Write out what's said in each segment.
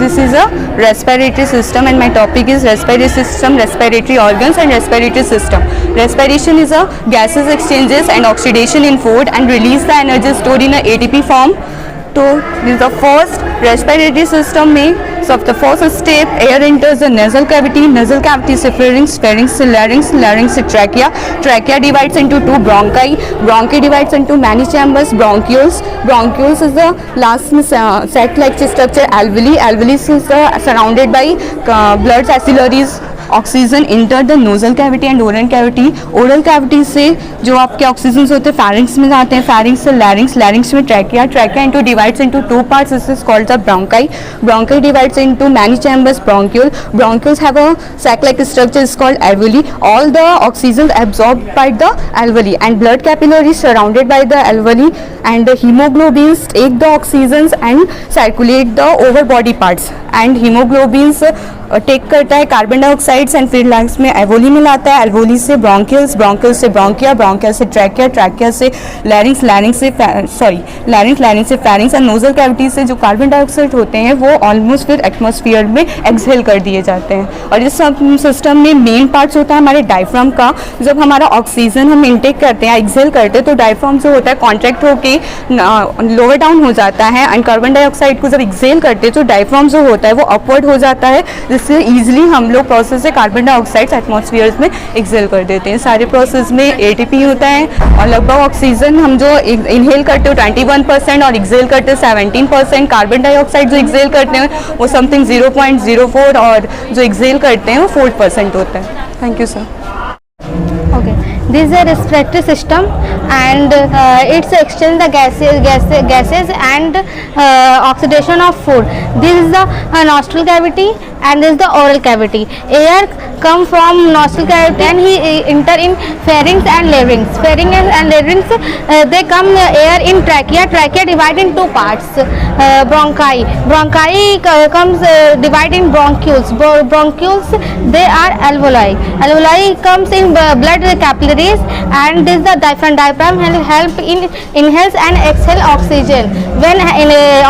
this is a respiratory system and my topic is respiratory system, respiratory organs and respiratory system. Respiration is a gases exchanges and oxidation in food and release the energy stored in a ATP form. So this is the first respiratory system में. So the first step, air enters the nasal cavity. Nasal cavity से pharynx, pharynx से larynx, larynx से trachea. Trachea divides into two bronchi. Bronchi divides into many chambers. Bronchioles. Bronchioles is the last sac-like structure. Alveoli. Alveoli is surrounded by blood capillaries. Oxygen enter the nozzle cavity and oral cavity. Oral cavity से जो आपके oxygen होते हैं फैरिंग्स में जाते हैं. फैरिंग्स से larynx, लैरिंग्स में trachea. Trachea into divides into two parts. This is called the bronchi. Bronchi divides into many chambers. Bronchiole. Bronchioles have a sac-like structure is called alveoli. All the oxygen absorbed by the alveoli and blood capillaries surrounded by the alveoli and the hemoglobins take the oxygens and circulate the over body parts and hemoglobins take करता है carbon dioxides and फिर lungs में alveoli में लाता है. Alveoli से bronchioles, bronchioles से bronchia, bronchia से ट्रैकिया, ट्रैकिया से लैरिंग्स, लैरिंग्स से लैरिंग्स, लैरिंग्स से फैरिंग्स एंड नोजल कैविटी से जो कार्बन डाइऑक्साइड होते हैं वो ऑलमोस्ट फिर एटमॉस्फेयर में एक्सहेल कर दिए जाते हैं. और इस सिस्टम में मेन पार्ट्स होता है हमारे डायफ्राम का. जब हमारा ऑक्सीजन हम इनटेक करते हैं, एक्सहेल करते हैं तो डायफ्राम जो होता है कॉन्ट्रैक्ट होके लोअर डाउन हो जाता है एंड कार्बन डाइऑक्साइड को जब एक्सहेल करते हैं तो डायफ्राम जो होता है वो अपवर्ड हो जाता है, जिससे ईजिली हम लोग प्रोसेस से कार्बन डाइऑक्साइड एटमॉस्फेयर में एक्सहेल कर देते हैं. सारे प्रोसेस में एटीपी होता है और लगभग ऑक्सीजन हम जो इनहेल करते हो 21% और एक्सहेल करते हैं 17%. कार्बन डाइऑक्साइड जो एक्सहेल करते हैं वो समथिंग 0.04 और जो एक्सहेल करते हैं वो 4% होता है. Thank you sir. Okay, this is a respiratory system and it's exchange the gases and oxidation of food. This is the nostril cavity and this is the oral cavity. Air come from nostril cavity and he enter in pharynx and larynx. Pharynx and larynx they come air in trachea. Trachea divide in two parts. Bronchi. Bronchi comes divide in bronchioles. Bronchioles they are alveoli. Alveoli comes in blood capillaries and this is the diaphragm. Diaphragm help in inhales and exhale oxygen. When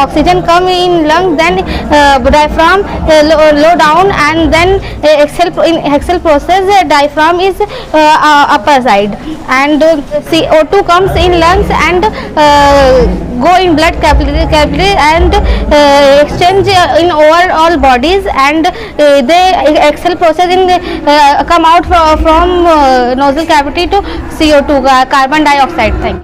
oxygen come in lungs, then diaphragm low down and then exhale process diaphragm is upper side and CO2 comes in lungs and go in blood capillary and exchange in all bodies and they exhale process in come out from nostril cavity to CO2 carbon dioxide. Thank you.